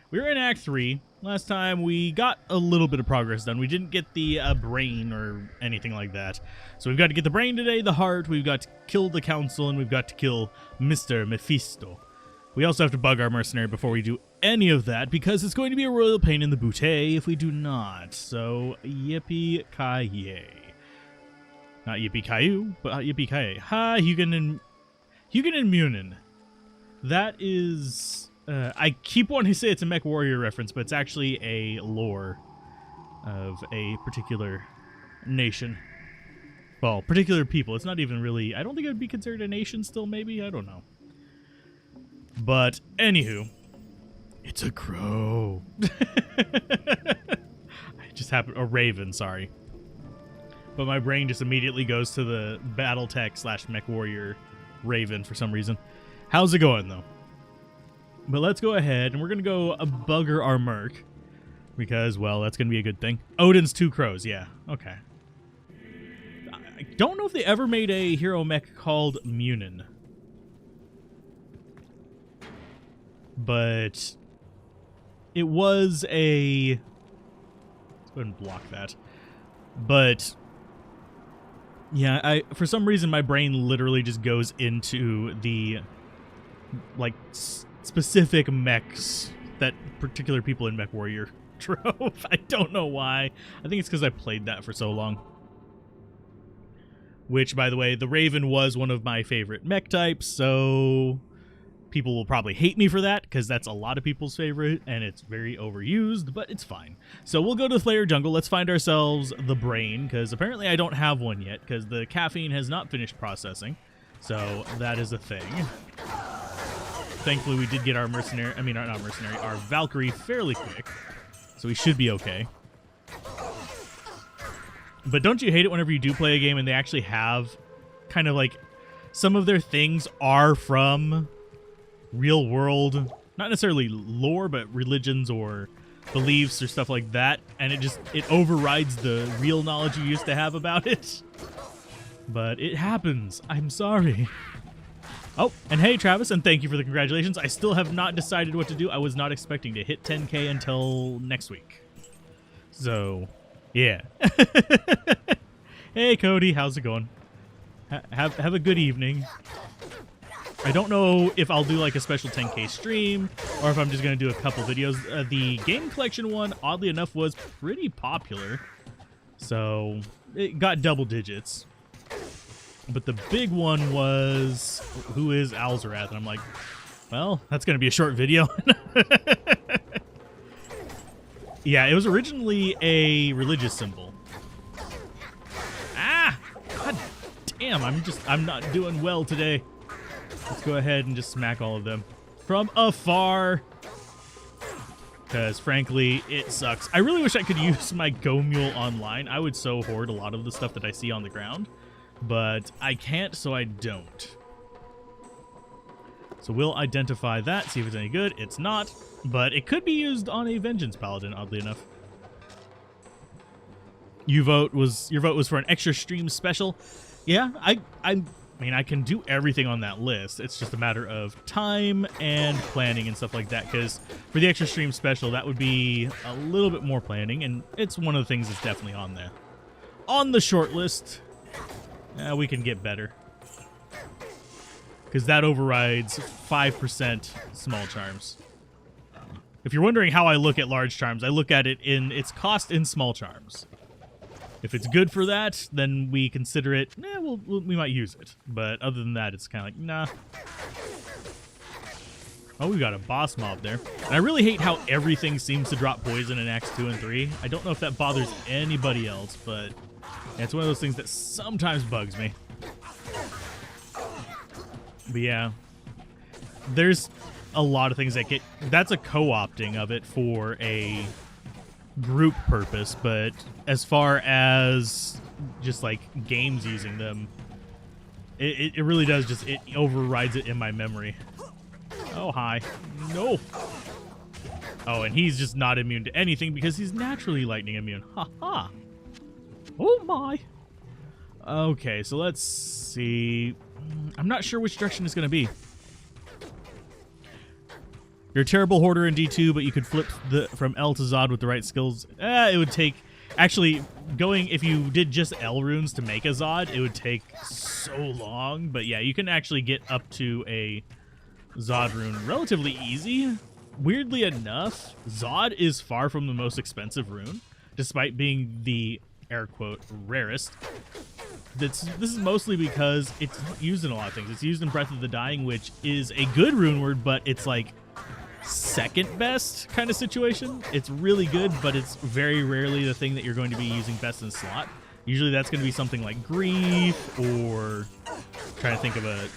We were in Act 3. Last time we got a little bit of progress done. We didn't get the brain or anything like that. So we've got to get the brain today, the heart, we've got to kill the council, and we've got to kill Mr. Mephisto. We also have to bug our mercenary before we do any of that, because it's going to be a royal pain in the booty if we do not. So, yippee-ki-yay. Not yippee-ki-yoo, but yippee-ki-yay. Ha, Hugen and Munin. That is... I keep wanting to say it's a Mech Warrior reference, but it's actually a lore of a particular nation. Well, particular people. It's not even really... I don't think it would be considered a nation still, maybe? I don't know. But, anywho, it's a crow. I just happened... A raven, sorry. But my brain just immediately goes to the Battletech / Mech Warrior raven for some reason. How's it going, though? But let's go ahead, and we're going to go bugger our merc. Because, well, that's going to be a good thing. Odin's 2 crows, yeah. Okay. I don't know if they ever made a hero mech called Munin. But it was a... Let's go ahead and block that. But yeah, for some reason my brain literally just goes into the like specific mechs that particular people in Mech Warrior drove. I don't know why. I think it's because I played that for so long. Which, by the way, the Raven was one of my favorite mech types, so people will probably hate me for that, because that's a lot of people's favorite, and it's very overused, but it's fine. So we'll go to the Slayer Jungle. Let's find ourselves the brain, because apparently I don't have one yet, because the caffeine has not finished processing. So that is a thing. Thankfully, we did get our mercenary, not mercenary, our Valkyrie fairly quick, so we should be okay. But don't you hate it whenever you do play a game and they actually have kind of like some of their things are from real world, not necessarily lore, but religions or beliefs or stuff like that, and it overrides the real knowledge you used to have about it. But it happens. I'm sorry. Oh, and hey, Travis, and thank you for the congratulations. I still have not decided what to do. I was not expecting to hit 10K until next week. So, yeah. Hey, Cody, how's it going? Have a good evening. I don't know if I'll do like a special 10K stream or if I'm just going to do a couple videos. The game collection one, oddly enough, was pretty popular. So it got double digits. But the big one was, who is Alzarath? And I'm like, well, that's going to be a short video. Yeah, it was originally a religious symbol. Ah! God damn, I'm not doing well today. Let's go ahead and just smack all of them from afar. Because, frankly, it sucks. I really wish I could use my Go Mule online. I would so hoard a lot of the stuff that I see on the ground. But I can't, so I don't. So we'll identify that, see if it's any good. It's not, but it could be used on a Vengeance Paladin, oddly enough. Your vote was for an extra stream special. Yeah, I mean, I can do everything on that list. It's just a matter of time and planning and stuff like that, because for the extra stream special, that would be a little bit more planning, and it's one of the things that's definitely on there. On the short list, we can get better, because that overrides 5% small charms. If you're wondering how I look at large charms, I look at it in its cost in small charms. If it's good for that, then we consider it, we might use it. But other than that, it's kind of like, nah. Oh, we got a boss mob there. And I really hate how everything seems to drop poison in Acts 2 and 3. I don't know if that bothers anybody else, but it's one of those things that sometimes bugs me. But yeah, there's a lot of things that get... That's a co-opting of it for a group purpose, but as far as just like games using them, it really does just, it overrides it in my memory. Oh, hi. No. Oh, and he's just not immune to anything because he's naturally lightning immune. Ha ha. Oh my. Okay, so let's see. I'm not sure which direction it's going to be. You're a terrible hoarder in D2, but you could flip from L to Zod with the right skills. It would take... Actually, if you did just L runes to make a Zod, it would take so long. But yeah, you can actually get up to a Zod rune relatively easy. Weirdly enough, Zod is far from the most expensive rune, despite being the, air quote, rarest. This is mostly because it's used in a lot of things. It's used in Breath of the Dying, which is a good rune word, but it's like second best kind of situation. It's really good, but it's very rarely the thing that you're going to be using best in slot. Usually that's going to be something like Grief, or trying to think of a...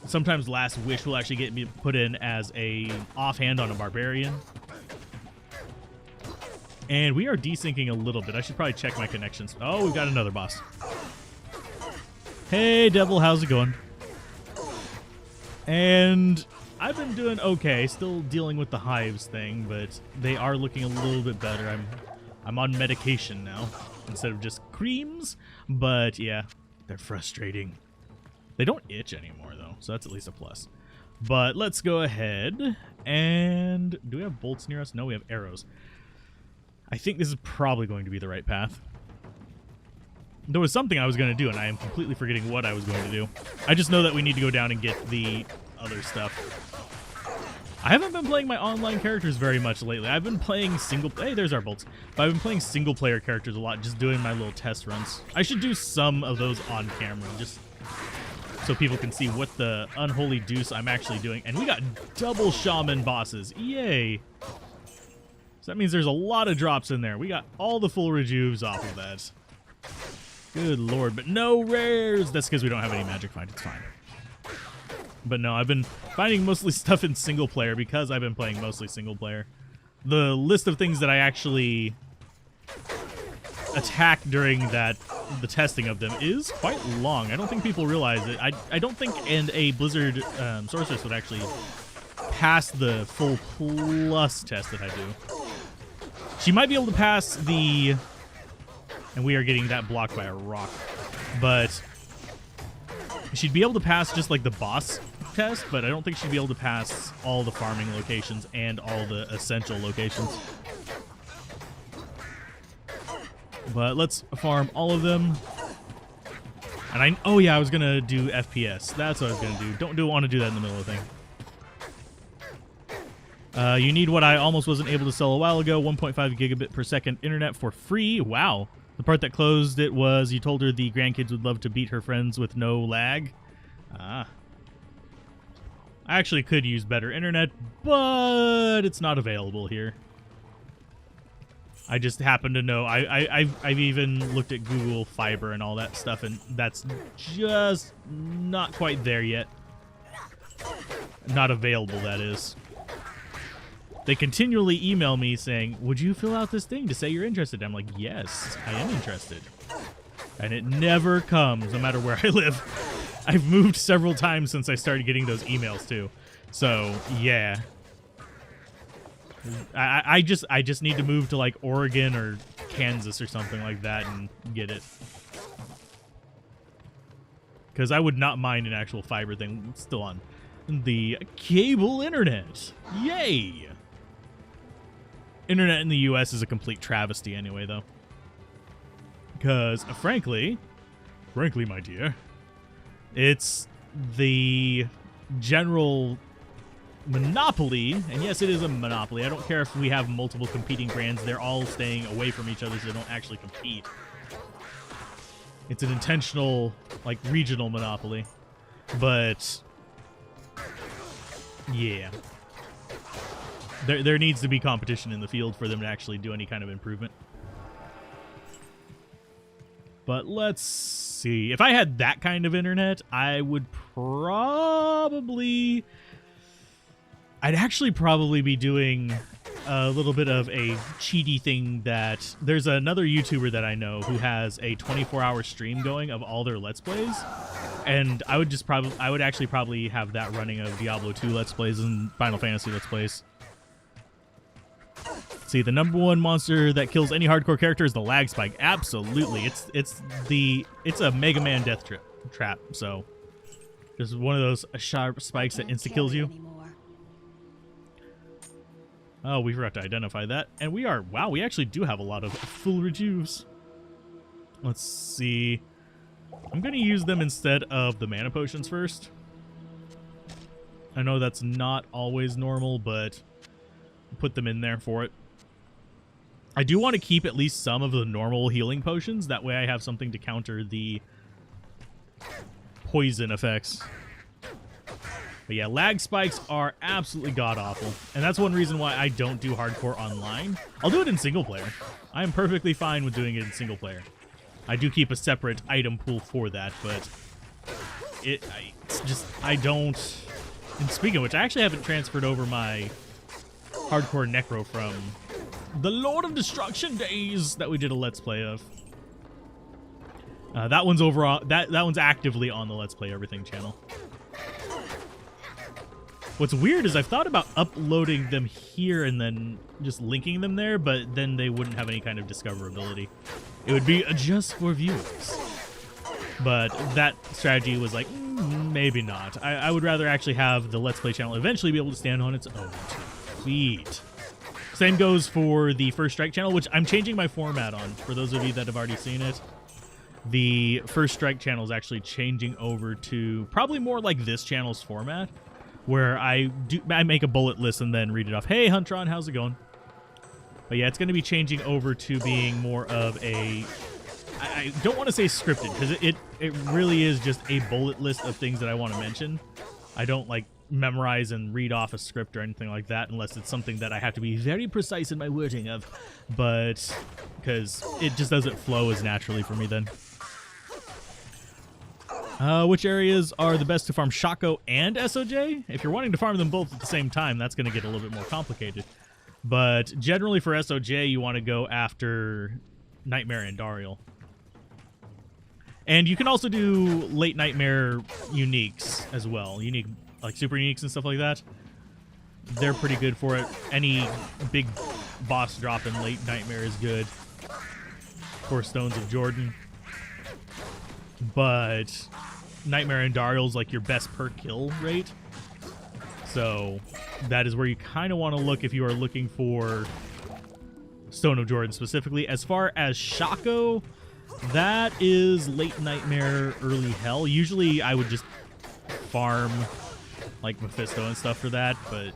Sometimes Last Wish will actually get put in as a offhand on a Barbarian. And we are desyncing a little bit. I should probably check my connections. Oh, we've got another boss. Hey, Devil, how's it going? And I've been doing okay, still dealing with the hives thing, but they are looking a little bit better. I'm on medication now instead of just creams, but yeah, they're frustrating. They don't itch anymore though, so that's at least a plus. But let's go ahead and... Do we have bolts near us? No, we have arrows. I think this is probably going to be the right path. There was something I was going to do, and I am completely forgetting what I was going to do. I just know that we need to go down and get the other stuff. I haven't been playing my online characters very much lately. I've been playing single... Hey, there's our bolts. But I've been playing single-player characters a lot, just doing my little test runs. I should do some of those on camera, just so people can see what the unholy deuce I'm actually doing. And we got double shaman bosses. Yay! So that means there's a lot of drops in there. We got all the full rejuves off of that. Good lord, but no rares! That's because we don't have any magic find, it's fine. But no, I've been finding mostly stuff in single player because I've been playing mostly single player. The list of things that I actually attack during the testing of them is quite long. I don't think people realize it. I don't think a Blizzard sorceress would actually pass the full plus test that I do. She might be able to pass the... And we are getting that blocked by a rock. But she'd be able to pass just like the boss test, but I don't think she'd be able to pass all the farming locations and all the essential locations. But let's farm all of them. And oh yeah, I was gonna do FPS. That's what I was gonna do. Don't want to do that in the middle of the thing. You need what I almost wasn't able to sell a while ago, 1.5 gigabit per second internet for free. Wow. The part that closed it was you told her the grandkids would love to beat her friends with no lag. Ah. I actually could use better internet, but it's not available here. I just happen to know. I've even looked at Google Fiber and all that stuff, and that's just not quite there yet. Not available, that is. They continually email me saying, would you fill out this thing to say you're interested? I'm like, yes, I am interested. And it never comes, no matter where I live. I've moved several times since I started getting those emails, too. So, yeah. I just need to move to, like, Oregon or Kansas or something like that and get it. Because I would not mind an actual fiber thing. It's still on the cable internet. Yay! Internet in the US is a complete travesty anyway, though. Because, frankly, my dear, it's the general monopoly, and yes, it is a monopoly. I don't care if we have multiple competing brands. They're all staying away from each other so they don't actually compete. It's an intentional, like, regional monopoly. But, yeah. There needs to be competition in the field for them to actually do any kind of improvement. But let's see. If I had that kind of internet, I would probably... I'd actually probably be doing a little bit of a cheaty thing that... There's another YouTuber that I know who has a 24-hour stream going of all their Let's Plays. And I would just actually probably have that running of Diablo 2 Let's Plays and Final Fantasy Let's Plays. See, the number one monster that kills any hardcore character is the lag spike. Absolutely. It's a Mega Man death trap. So just one of those sharp spikes that insta kills you. Oh, we forgot to identify that. And we are, wow, we actually do have a lot of full rejuves. Let's see. I'm going to use them instead of the mana potions first. I know that's not always normal, but put them in there for it. I do want to keep at least some of the normal healing potions. That way I have something to counter the poison effects. But yeah, lag spikes are absolutely god-awful. And that's one reason why I don't do hardcore online. I'll do it in single player. I am perfectly fine with doing it in single player. I do keep a separate item pool for that, but I don't... And speaking of which, I actually haven't transferred over my hardcore necro from the Lord of Destruction days that we did a Let's Play of. That one's overall. That one's actively on the Let's Play Everything channel. What's weird is I've thought about uploading them here and then just linking them there, but then they wouldn't have any kind of discoverability. It would be just for viewers. But that strategy was like, maybe not. I would rather actually have the Let's Play channel eventually be able to stand on its own 2 feet. Same goes for the First Strike channel, which I'm changing my format on. For those of you that have already seen it, the First Strike channel is actually changing over to probably more like this channel's format, where I make a bullet list and then read it off. Hey, Huntron, how's it going? But yeah, it's going to be changing over to being more of a... I don't want to say scripted, because it really is just a bullet list of things that I want to mention. I don't, like, memorize and read off a script or anything like that unless it's something that I have to be very precise in my wording of. But... because it just doesn't flow as naturally for me then. Which areas are the best to farm Shaco and SOJ? If you're wanting to farm them both at the same time, that's going to get a little bit more complicated. But generally for SOJ, you want to go after Nightmare and Dariel. And you can also do late Nightmare uniques as well. Unique, like super uniques and stuff like that. They're pretty good for it. Any big boss drop in late Nightmare is good. For Stones of Jordan. But Nightmare and Dariel's like your best per kill rate. So that is where you kind of want to look if you are looking for Stone of Jordan specifically. As far as Shaco, that is late Nightmare, early Hell. Usually I would just farm like Mephisto and stuff for that, but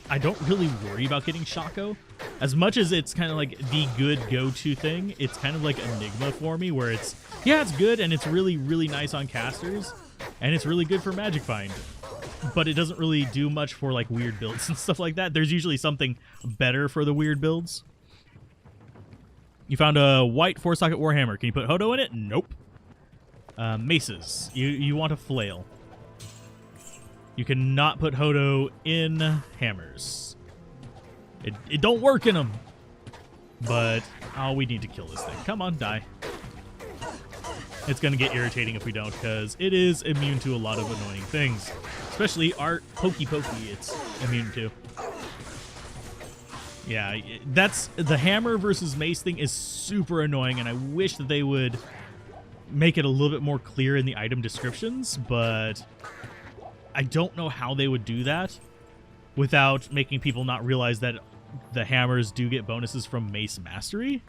I don't really worry about getting Shaco. As much as it's kind of like the good go-to thing, it's kind of like Enigma for me, where it's, yeah, it's good, and it's really, really nice on casters, and it's really good for Magic Find. But it doesn't really do much for like weird builds and stuff like that. There's usually something better for the weird builds. You found a white 4-socket Warhammer. Can you put Hodo in it? Nope. Maces. You want a flail. You cannot put Hodo in hammers. It don't work in them. But, oh, we need to kill this thing. Come on, die. It's going to get irritating if we don't, because it is immune to a lot of annoying things. Especially our Pokey it's immune to. Yeah, that's the hammer versus mace thing is super annoying, and I wish that they would make it a little bit more clear in the item descriptions, but I don't know how they would do that without making people not realize that the hammers do get bonuses from mace mastery.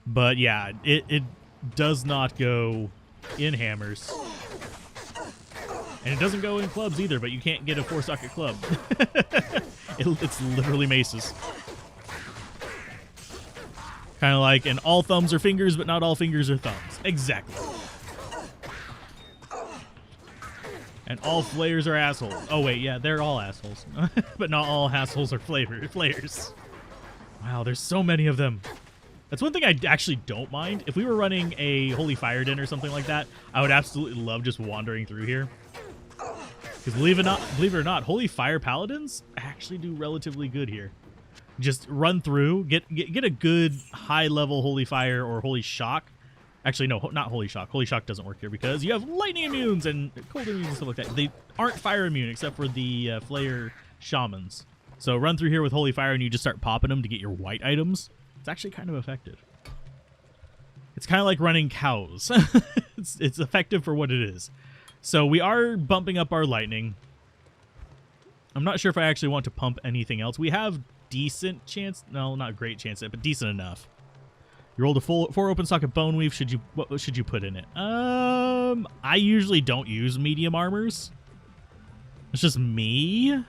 But yeah, it does not go in hammers. And it doesn't go in clubs either, but you can't get a 4-socket club. It's literally maces. Kind of like an all thumbs are fingers, but not all fingers are thumbs. Exactly. And all flayers are assholes. Oh, wait, yeah, they're all assholes. But not all assholes are flayers. Wow, there's so many of them. That's one thing I actually don't mind. If we were running a Holy Fire Den or something like that, I would absolutely love just wandering through here. Because believe it or not, Holy Fire Paladins actually do relatively good here. Just run through, get a good high-level Holy Fire or Holy Shock. Actually, no, not Holy Shock. Holy Shock doesn't work here because you have lightning immunes and cold immunes and stuff like that. They aren't fire immune except for the Flayer Shamans. So run through here with Holy Fire and you just start popping them to get your white items. It's actually kind of effective. It's kind of like running cows. It's effective for what it is. So we are bumping up our lightning. I'm not sure if I actually want to pump anything else. We have decent chance. No, not great chance, but decent enough. You rolled a 4 open socket bone weave. What should you put in it? I usually don't use medium armors. It's just me.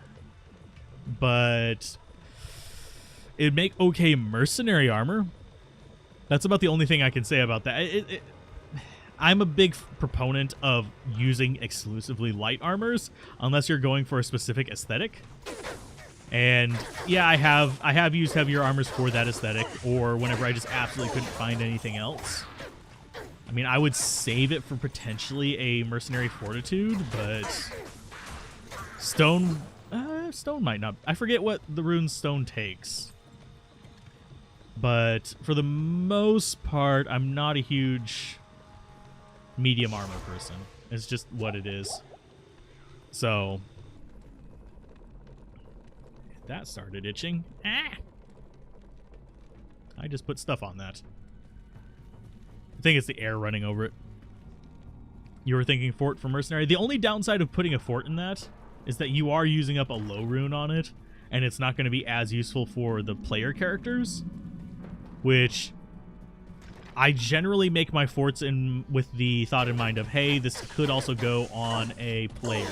But it'd make okay mercenary armor. That's about the only thing I can say about that. I'm a big proponent of using exclusively light armors unless you're going for a specific aesthetic. And yeah, I have used heavier armors for that aesthetic, or whenever I just absolutely couldn't find anything else. I mean, I would save it for potentially a mercenary fortitude, but stone might not. I forget what the rune stone takes. But for the most part, I'm not a huge medium armor person. It's just what it is. So that started itching. Ah! I just put stuff on that. I think it's the air running over it. You were thinking fort for mercenary. The only downside of putting a fort in that is that you are using up a low rune on it, and it's not going to be as useful for the player characters, which I generally make my forts in with the thought in mind of, hey, this could also go on a player,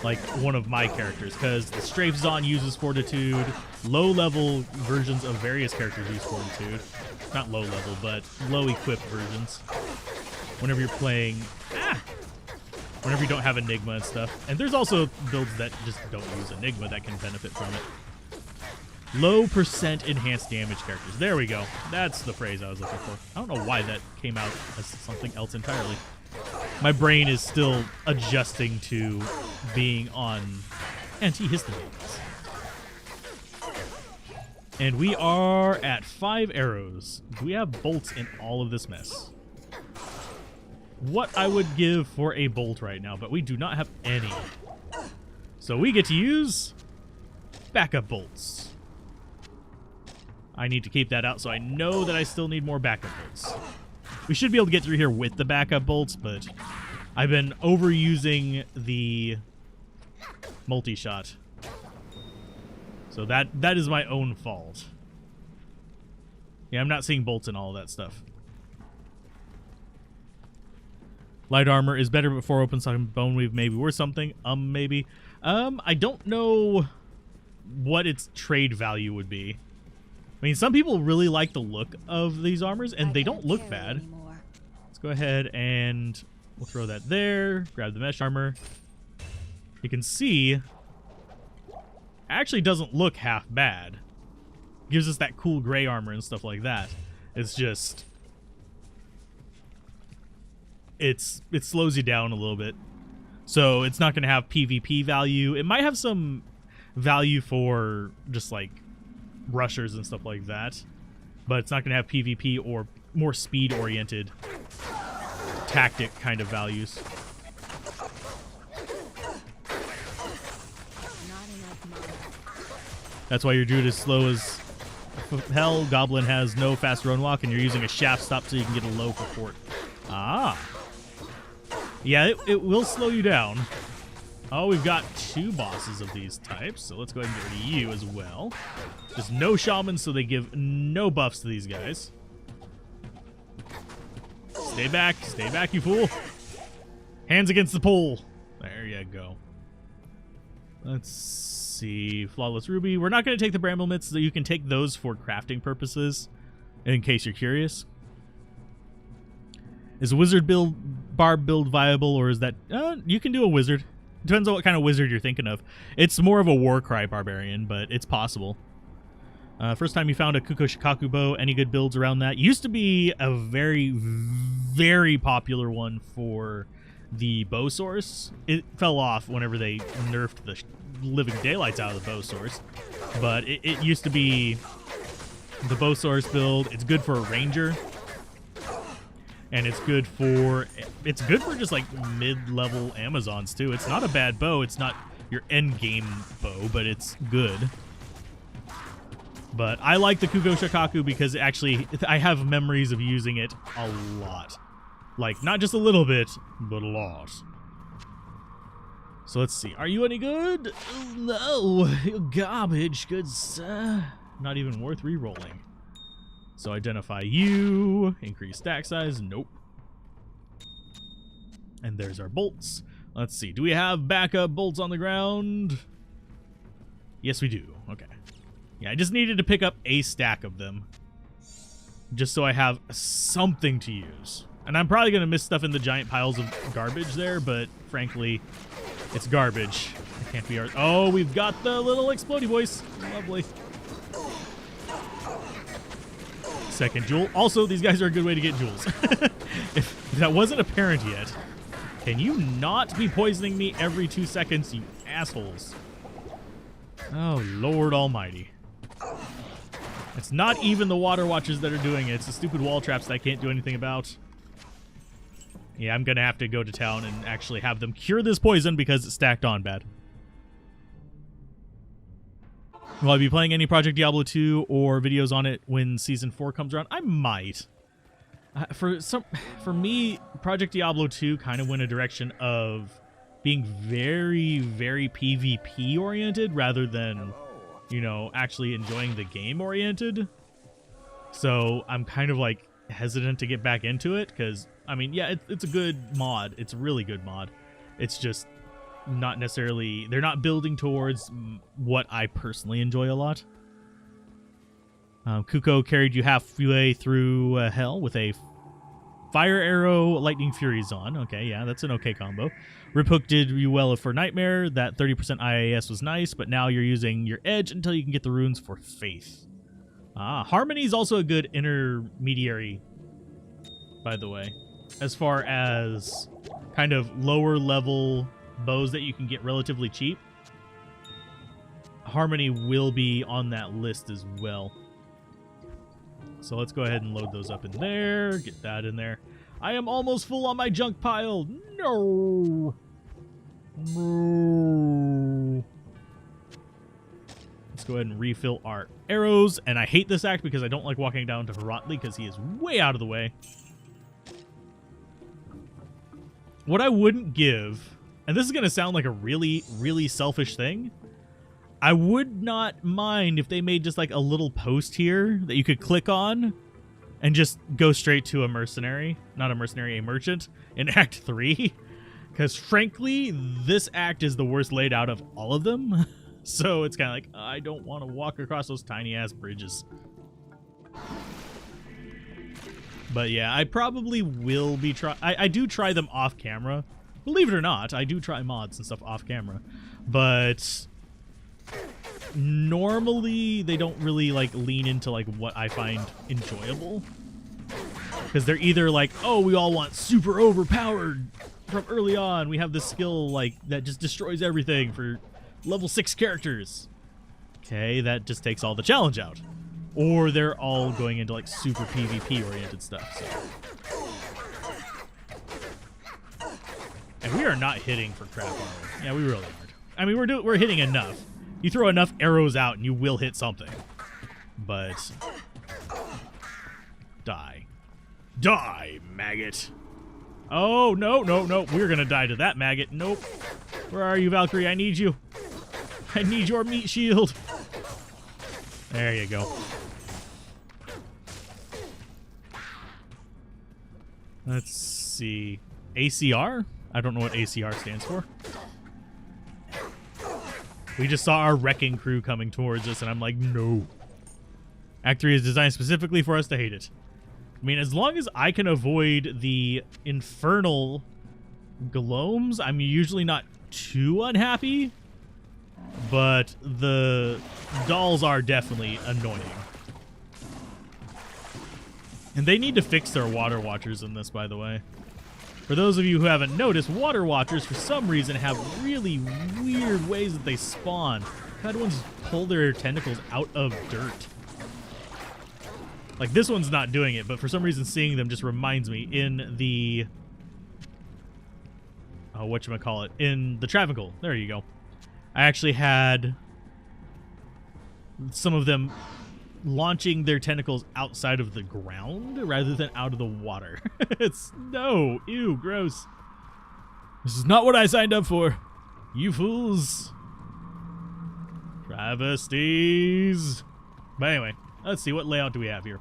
like one of my characters, because the Strafe Zon uses fortitude. Low-level versions of various characters use fortitude. Not low-level, but low-equipped versions. Whenever you're playing... Whenever you don't have Enigma and stuff. And there's also builds that just don't use Enigma that can benefit from it. Low percent enhanced damage characters. There we go. That's the phrase I was looking for. I don't know why that came out as something else entirely. My brain is still adjusting to being on antihistamines. And we are at 5 arrows. Do we have bolts in all of this mess? What I would give for a bolt right now, but we do not have any. So we get to use backup bolts. I need to keep that out so I know that I still need more backup bolts. We should be able to get through here with the backup bolts, but I've been overusing the multi-shot. So that is my own fault. Yeah, I'm not seeing bolts in all of that stuff. Light armor is better before open socket bone weave maybe worth something. Maybe. I don't know what its trade value would be. I mean, some people really like the look of these armors, and they don't look bad. Let's go ahead and we'll throw that there. Grab the mesh armor. You can see, actually doesn't look half bad. Gives us that cool gray armor and stuff like that. It's just... It slows you down a little bit. So it's not going to have PvP value. It might have some value for just like rushers and stuff like that. But it's not going to have PvP or more speed-oriented tactic kind of values. That's why your druid is slow as hell. Goblin has no fast run walk, and you're using a shaft stop so you can get a low for fort. Ah. Yeah, it will slow you down. Oh, we've got 2 bosses of these types, so let's go ahead and get rid of you as well. Just no shamans, so they give no buffs to these guys. Stay back, you fool. Hands against the pole. There you go. Let's see. Flawless Ruby. We're not going to take the Bramble Mitts, so you can take those for crafting purposes, in case you're curious. Is a wizard barb build viable, or is that... you can do a wizard. Depends on what kind of wizard you're thinking of. It's more of a Warcry barbarian, but it's possible. First time you found a Kukoshikaku bow, any good builds around that? Used to be a very, very popular one for the bow source. It fell off whenever they nerfed the living daylights out of the bow source. But it used to be the bow source build. It's good for a ranger. And it's good for just like mid-level Amazons too. It's not a bad bow. It's not your end game bow, but it's good. But I like the Kukoshikaku because actually I have memories of using it a lot. Like not just a little bit, but a lot. So let's see. Are you any good? No, you're garbage. Good, not even worth re-rolling. So identify you. Increase stack size. Nope. And there's our bolts. Let's see. Do we have backup bolts on the ground? Yes, we do. Okay. Yeah, I just needed to pick up a stack of them. Just so I have something to use. And I'm probably going to miss stuff in the giant piles of garbage there, but frankly, it's garbage. It can't be our... Oh, we've got the little explodey boys. Lovely. Second jewel. Also, these guys are a good way to get jewels. If that wasn't apparent yet, can you not be poisoning me every 2 seconds, you assholes? Oh, Lord almighty. It's not even the water watchers that are doing it. It's the stupid wall traps that I can't do anything about. Yeah, I'm going to have to go to town and actually have them cure this poison because it's stacked on bad. Will I be playing any Project Diablo 2 or videos on it when Season 4 comes around? I might. For me, Project Diablo 2 kind of went a direction of being very, very PvP oriented rather than, you know, actually enjoying the game oriented. So I'm kind of like hesitant to get back into it because, I mean, yeah, it's a good mod. It's a really good mod. It's just not necessarily, they're not building towards what I personally enjoy a lot. Kuko carried you halfway through hell with a fire arrow, lightning furies on. Okay, yeah, that's an okay combo. Riphook did you well for Nightmare. That 30% IAS was nice, but now you're using your edge until you can get the runes for Faith. Harmony is also a good intermediary, by the way, as far as kind of lower level bows that you can get relatively cheap. Harmony will be on that list as well. So let's go ahead and load those up in there. Get that in there. I am almost full on my junk pile. No. No. Let's go ahead and refill our arrows. And I hate this act because I don't like walking down to Heratli because he is way out of the way. What I wouldn't give, and this is going to sound like a really, really selfish thing, I would not mind if they made just like a little post here that you could click on and just go straight to a mercenary. Not a mercenary, a merchant in Act 3. Because frankly, this act is the worst laid out of all of them. So it's kind of like, I don't want to walk across those tiny ass bridges. But yeah, I probably will be I do try them off camera. Believe it or not, I do try mods and stuff off camera. But normally they don't really like lean into like what I find enjoyable. Because they're either like, oh, we all want super overpowered from early on. We have this skill like that just destroys everything for level 6 characters. Okay, that just takes all the challenge out. Or they're all going into like super PvP oriented stuff. So. And we are not hitting for crap armor. Yeah, we really aren't. I mean, we're hitting enough. You throw enough arrows out and you will hit something. But die. Die, maggot. Oh, no, no, no. We're going to die to that maggot. Nope. Where are you, Valkyrie? I need you. I need your meat shield. There you go. Let's see. ACR? I don't know what ACR stands for. We just saw our wrecking crew coming towards us, and I'm like, no. Act 3 is designed specifically for us to hate it. I mean, as long as I can avoid the infernal gloams, I'm usually not too unhappy. But the dolls are definitely annoying. And they need to fix their water watchers in this, by the way. For those of you who haven't noticed, water watchers, for some reason, have really weird ways that they spawn. I've had ones pull their tentacles out of dirt. Like, this one's not doing it, but for some reason, seeing them just reminds me in the... Oh, whatchamacallit? In the Travancore. There you go. I actually had some of them launching their tentacles outside of the ground rather than out of the water. It's no, ew, gross. This is not what I signed up for. You fools. Travesties. But anyway, let's see. What layout do we have here?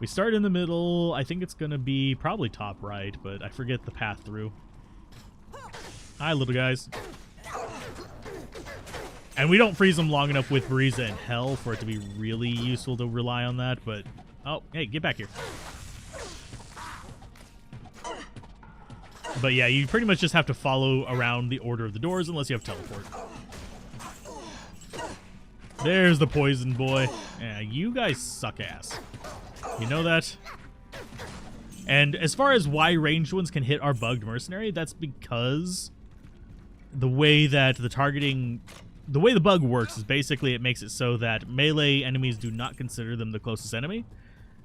We start in the middle. I think it's going to be probably top right, but I forget the path through. Hi, little guys. And we don't freeze them long enough with Bereza and Hell for it to be really useful to rely on that, but... Oh, hey, get back here. But yeah, you pretty much just have to follow around the order of the doors unless you have teleport. There's the poison boy. Yeah, you guys suck ass. You know that? And as far as why ranged ones can hit our bugged mercenary, that's because the way that the targeting... The way the bug works is basically it makes it so that melee enemies do not consider them the closest enemy,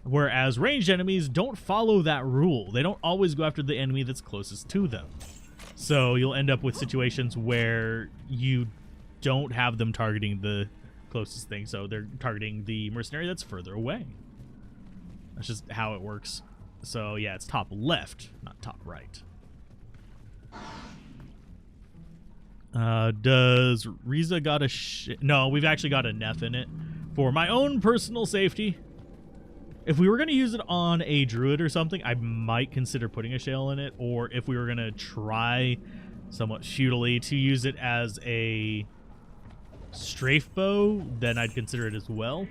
whereas ranged enemies don't follow that rule. They don't always go after the enemy that's closest to them. So you'll end up with situations where you don't have them targeting the closest thing, so they're targeting the mercenary that's further away. That's just how it works. So yeah, it's top left, not top right. Does Riza got a No, we've actually got a Neff in it. For my own personal safety, if we were going to use it on a druid or something, I might consider putting a shell in it. Or if we were going to try somewhat futilely to use it as a strafe bow, then I'd consider it as well.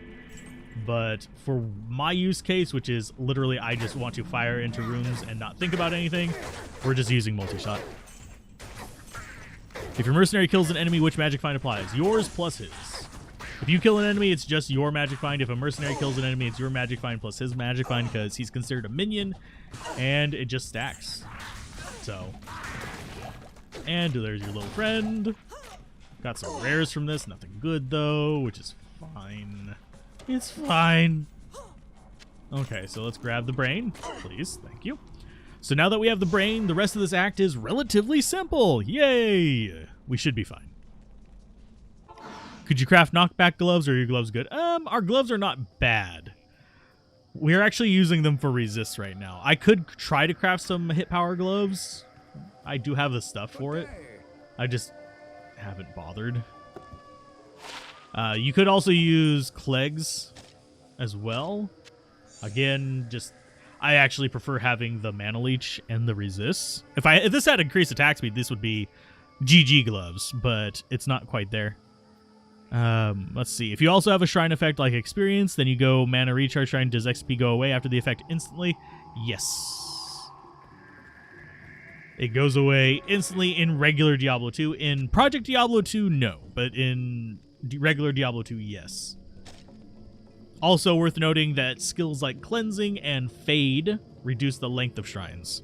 But for my use case, which is literally I just want to fire into rooms and not think about anything, we're just using multi-shot. If your mercenary kills an enemy, which magic find applies? Yours plus his. If you kill an enemy, it's just your magic find. If a mercenary kills an enemy, it's your magic find plus his magic find because he's considered a minion, and it just stacks. So, and there's your little friend. Got some rares from this. Nothing good, though, which is fine. It's fine. Okay, so let's grab the brain, please. Thank you. So now that we have the brain, the rest of this act is relatively simple. Yay! We should be fine. Could you craft knockback gloves, or are your gloves good? Our gloves are not bad. We're actually using them for resist right now. I could try to craft some hit power gloves. I do have the stuff for it. I just haven't bothered. You could also use Clegs as well. Again, just... I actually prefer having the Mana Leech and the Resist. If this had increased attack speed, this would be GG gloves, but it's not quite there. Let's see. If you also have a Shrine effect like Experience, then you go Mana Recharge Shrine. Does XP go away after the effect instantly? Yes. It goes away instantly in regular Diablo 2. In Project Diablo 2, no. But in regular Diablo 2, yes. Also worth noting that skills like Cleansing and Fade reduce the length of shrines.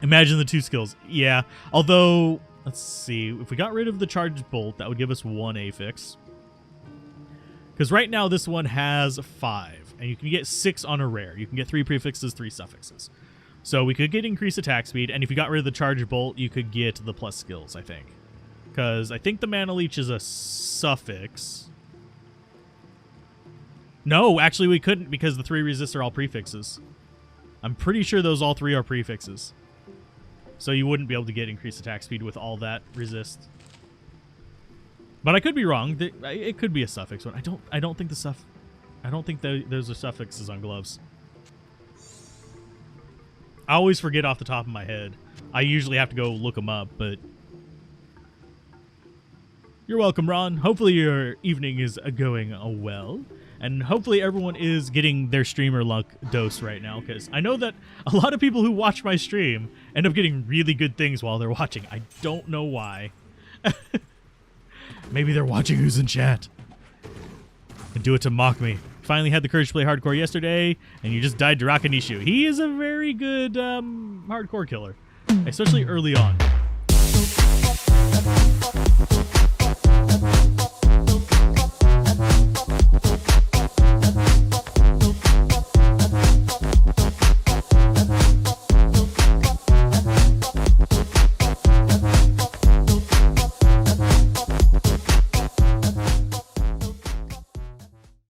Imagine the two skills. Yeah, although, let's see. If we got rid of the Charged Bolt, that would give us 1 affix. Because right now this one has 5, and you can get 6 on a rare. You can get 3 prefixes, 3 suffixes. So we could get increased attack speed, and if you got rid of the Charged Bolt, you could get the plus skills, I think. Because I think the Mana Leech is a suffix. No, actually we couldn't because the 3 resists are all prefixes. I'm pretty sure those all 3 are prefixes. So you wouldn't be able to get increased attack speed with all that resist. But I could be wrong. It could be a suffix one. I don't think those are suffixes on gloves. I always forget off the top of my head. I usually have to go look them up, but you're welcome, Ron. Hopefully your evening is going well. And hopefully everyone is getting their streamer luck dose right now, because I know that a lot of people who watch my stream end up getting really good things while they're watching. I don't know why. Maybe they're watching who's in chat and do it to mock me. Finally had the courage to play hardcore yesterday, and you just died to Rakanishu. He is a very good hardcore killer, especially early on.